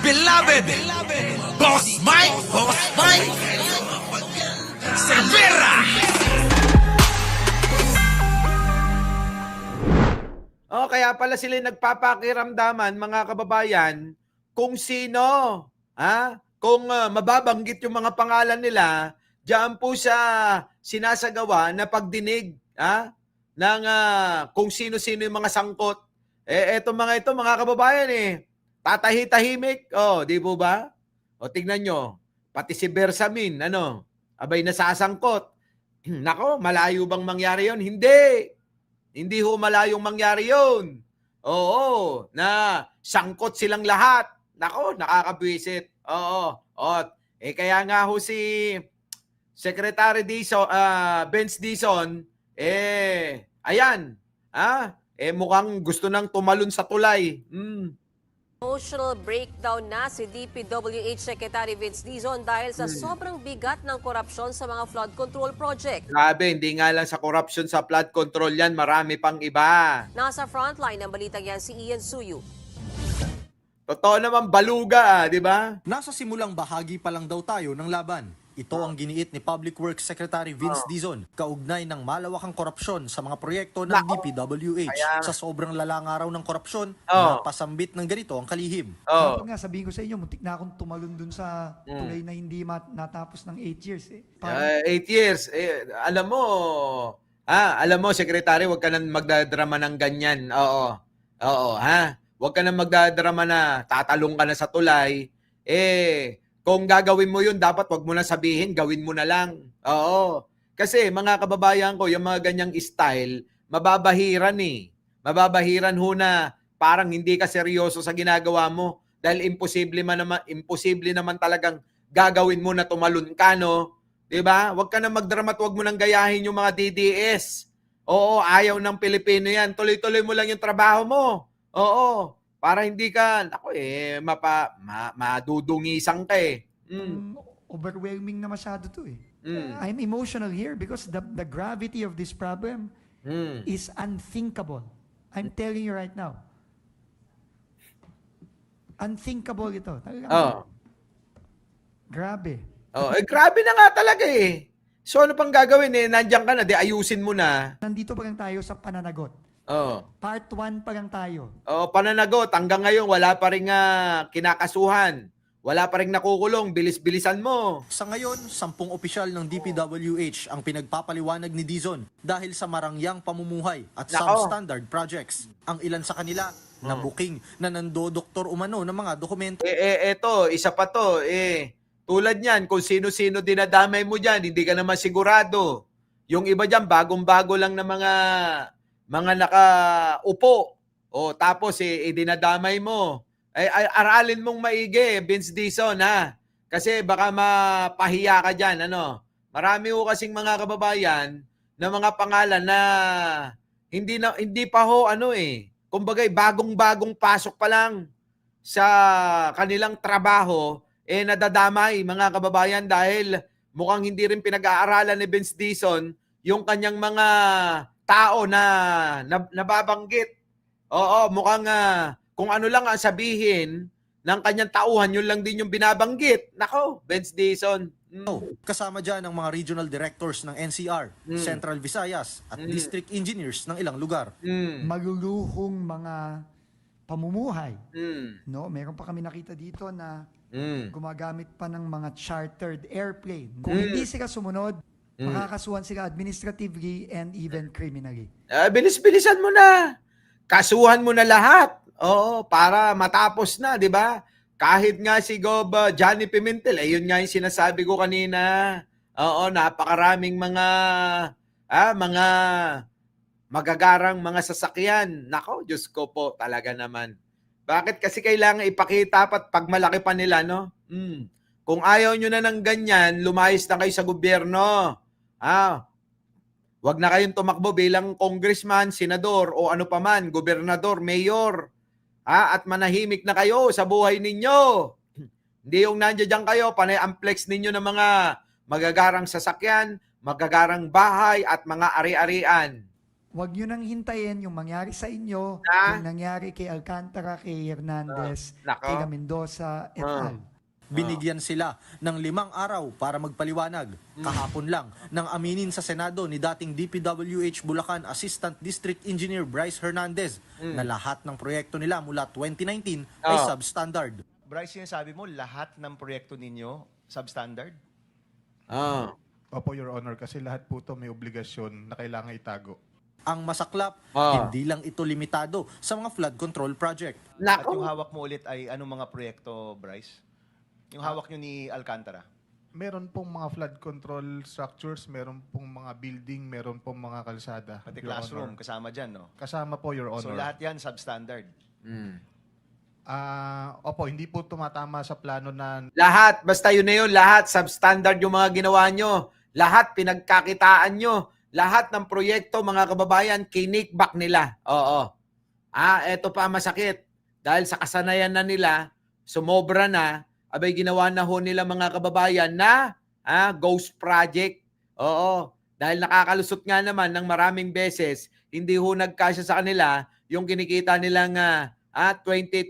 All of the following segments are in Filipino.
beloved, Boss Mike, Cervera. Oh, kaya pala sila nagpapakiramdaman, mga kababayan, kung sino, kung mababanggit yung mga pangalan nila diyan po sa sinasagawa na pagdinig, ng kung sino-sino yung mga sangkot. Eto mga ito, mga kababayan, tatahi-tahimik. Oh, di po ba? O tignan nyo, pati si Bersamin, abay nasasangkot. Nako, malayo bang mangyari yon? Hindi. Hindi ho malayong mangyari yun. Oo, na sangkot silang lahat. Nako, nakakabwisit. Oo. Kaya nga ho si Secretary Dizon, Benz Dizon, ayan, mukhang gusto nang tumalon sa tulay. Emotional breakdown na si DPWH Secretary Vince Dizon dahil sa sobrang bigat ng korupsyon sa mga flood control project. Grabe, hindi nga lang sa corruption sa flood control yan, marami pang iba. Nasa frontline ng balitang yan si Ian Suyu. Totoo naman baluga, di ba? Nasa simulang bahagi pa lang daw tayo ng laban. Ito ang giniit ni Public Works Secretary Vince Dizon, kaugnay ng malawakang korupsyon sa mga proyekto ng DPWH. Sa sobrang lala nga raw ng korupsyon, napasambit ng ganito ang kalihim. Dapat nga sabihin ko sa inyo, muntik na akong tumalon dun sa tulay na hindi natapos ng 8 years. 8 years. Alam mo, Secretary, huwag ka nang magdadrama ng ganyan. Oo, huwag ka nang magdadrama na tatalong ka na sa tulay. Kung gagawin mo yun, dapat wag mo na sabihin, gawin mo na lang. Oo. Kasi mga kababayan ko, yung mga ganyang style, mababahiran Mababahiran ho na parang hindi ka seryoso sa ginagawa mo dahil imposible naman talagang gagawin mo na tumalon ka, no? 'Di ba? Wag ka na magdrama at wag mo nang gayahin yung mga DDS. Oo, ayaw ng Pilipino 'yan. Tuloy-tuloy mo lang yung trabaho mo. Oo. Para hindi ka, madudungisan ka Overwhelming na masyado to I'm emotional here because the gravity of this problem is unthinkable. I'm telling you right now. Unthinkable ito. Grabe. Grabe na nga talaga So ano pang gagawin Nandiyan ka na, ayusin mo na. Nandito pa lang tayo sa pananagot. Part 1 pa lang tayo. Pananagot. Hanggang ngayon, wala pa rin kinakasuhan. Wala pa rin nakukulong. Bilis-bilisan mo. Sa ngayon, 10 opisyal ng DPWH ang pinagpapaliwanag ni Dizon dahil sa marangyang pamumuhay at substandard projects. Ang ilan sa kanila, nabuking na nandodoktor umano ng mga dokumento. Eto, isa pa to. Tulad niyan, kung sino-sino dinadamay mo dyan, hindi ka naman sigurado. Yung iba dyan, bagong-bago lang na mga nakaupo. Tapos dinadamay mo. Aralin mong maigi, Vince Dizon, Kasi baka mapahiya ka dyan, Marami ko kasing mga kababayan na mga pangalan na hindi pa kumbaga bagong-bagong pasok pa lang sa kanilang trabaho, nadadamay, mga kababayan, dahil mukhang hindi rin pinag-aaralan ni Vince Dizon yung kanyang mga tao na nababanggit. Mukhang kung ano lang ang sabihin ng kanyang tauhan, yun lang din yung binabanggit. Nako, Vince Dizon. Kasama dyan ang mga regional directors ng NCR, Central Visayas at district engineers ng ilang lugar. Maluluhong mga pamumuhay. No, meron pa kami nakita dito na gumagamit pa ng mga chartered airplane. Kung hindi sila sumunod, makakasuhan sila administratively and even criminally. Bilis-bilisan mo na. Kasuhan mo na lahat. Para matapos na, di ba? Kahit nga si Gov. Johnny Pimentel, yun nga yung sinasabi ko kanina. Napakaraming mga magagarang mga sasakyan. Nako, Diyos ko po, talaga naman. Bakit kasi kailangan ipakita pag malaki pa nila, no? Kung ayaw nyo na ng ganyan, lumayas na kayo sa gobyerno. Wag na kayong tumakbo bilang congressman, senador, o ano pa man, gobernador, mayor. At manahimik na kayo sa buhay ninyo. Hindi yung nandiyan kayo, panay ang flex ninyo ng mga magagarang sasakyan, magagarang bahay, at mga ari-arian. Huwag nyo nang hintayin yung mangyari sa inyo, Ah. yung nangyari kay Alcantara, kay Hernandez, Nako. kay Mendoza, et al. Binigyan sila ng 5 araw para magpaliwanag. Kahapon lang nang aminin sa Senado ni dating DPWH Bulacan Assistant District Engineer Bryce Hernandez na lahat ng proyekto nila mula 2019 ay substandard. Bryce, sinasabi mo, lahat ng proyekto ninyo substandard? Ah. Opo, Your Honor, kasi lahat po ito may obligasyon na kailangan itago. Ang masaklap, hindi lang ito limitado sa mga flood control project. At Nako. yung hawak mo ulit ay anong mga proyekto, Bryce? Yung hawak nyo ni Alcantara? Meron pong mga flood control structures, meron pong mga building, meron pong mga kalsada. Pati Your classroom, Honor. kasama dyan, no? Kasama po, Your Honor. So lahat yan substandard. Opo, hindi po tumatama sa plano na Lahat, basta yun na yun, lahat, substandard yung mga ginawa nyo. Lahat, pinagkakitaan nyo. Lahat ng proyekto, mga kababayan, kinikbak nila. Oo. Eto pa masakit. Dahil sa kasanayan na nila, sumobra na, abay ginawa na ho nila mga kababayan na ghost project. Oo. Dahil nakakalusot nga naman ng maraming beses, hindi ho nagkasya sa kanila yung kinikita nilang 20%,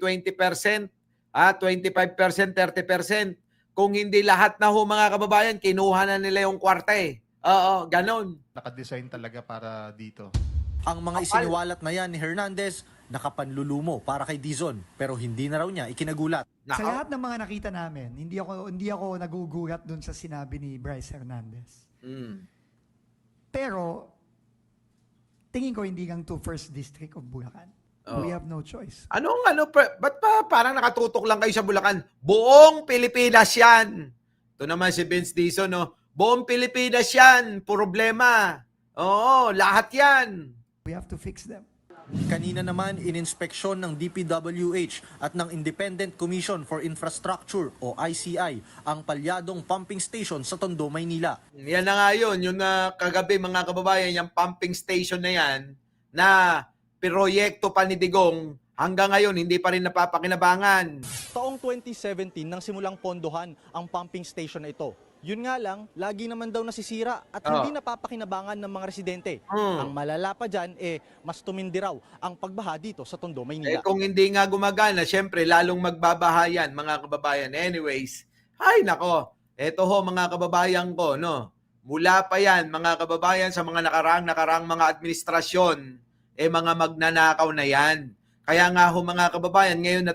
25%, 30%. Kung hindi lahat na ho mga kababayan, kinuha na nila yung kwarta eh. Oo, ganon. nakadesign talaga para dito. Ang mga isiniwalat na yan ni Hernandez, nakapanlulumo para kay Dizon, pero hindi na raw niya ikinagulat. Sa lahat ng mga nakita namin, hindi ako nagugulat dun sa sinabi ni Bryce Hernandez. Pero, tingin ko hindi lang to First District of Bulacan. We have no choice. Ba't pa parang nakatutok lang kayo sa Bulacan? Buong Pilipinas yan. Ito naman si Vince Dizon, no? Buong Pilipinas yan. Problema. Oo, lahat yan. We have to fix them. Kanina naman, ininspeksyon ng DPWH at ng Independent Commission for Infrastructure o ICI ang palyadong pumping station sa Tondo, Maynila. Yan na nga yun. Yung kagabi mga kababayan, yung pumping station na yan, na proyekto pa ni Digong, hanggang ngayon hindi pa rin napapakinabangan. Taong 2017 nang simulang pondohan ang pumping station na ito. Yun nga lang, lagi naman daw nasisira at hindi napapakinabangan ng mga residente. Ang malala pa dyan, mas tumindi raw ang pagbaha dito sa Tondo, Maynila. Kung hindi nga gumagana, syempre lalong magbabahayan mga kababayan. Anyways, ay nako, eto ho mga kababayan ko, no? Mula pa yan mga kababayan sa mga nakaraang mga administrasyon, mga magnanakaw na yan. Kaya nga ho mga kababayan, ngayon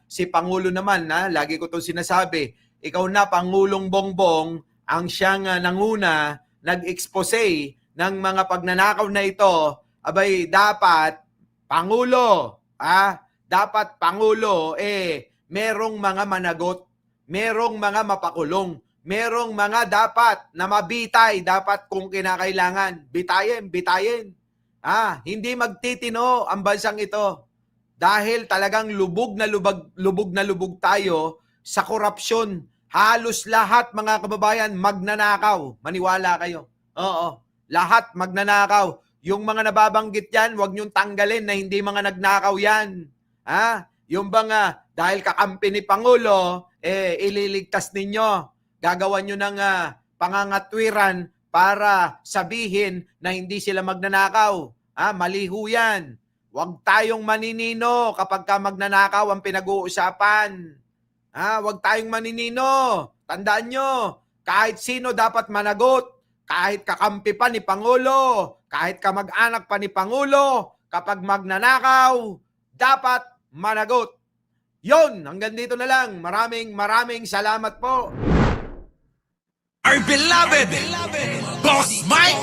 si Pangulo naman, lagi ko itong sinasabi, ikaw na, Pangulong Bongbong, ang siyang nanguna, nag-expose ng mga pagnanakaw na ito, abay, dapat, Pangulo, merong mga managot, merong mga mapakulong, merong mga dapat na mabitay, dapat kung kinakailangan, bitayin. Hindi magtitino ang bansang ito. Dahil talagang lubog na lubog tayo sa korupsyon. Halos lahat mga kababayan magnanakaw. Maniwala kayo. Oo. Lahat magnanakaw. Yung mga nababanggit yan, huwag niyong tanggalin na hindi mga nagnakaw yan. Yung bang dahil kakampi ni Pangulo, ililigtas ninyo. Gagawan nyo ng pangangatwiran para sabihin na hindi sila magnanakaw. Mali ho yan. Huwag tayong maninino kapag magnanakaw ang pinag-uusapan. Huwag tayong maninino. Tandaan nyo, kahit sino dapat managot. Kahit kakampi pa ni Pangulo, kahit kamag-anak pa ni Pangulo, kapag magnanakaw, dapat managot. Yon, hanggang dito na lang. Maraming salamat po. Our beloved Boss Mike.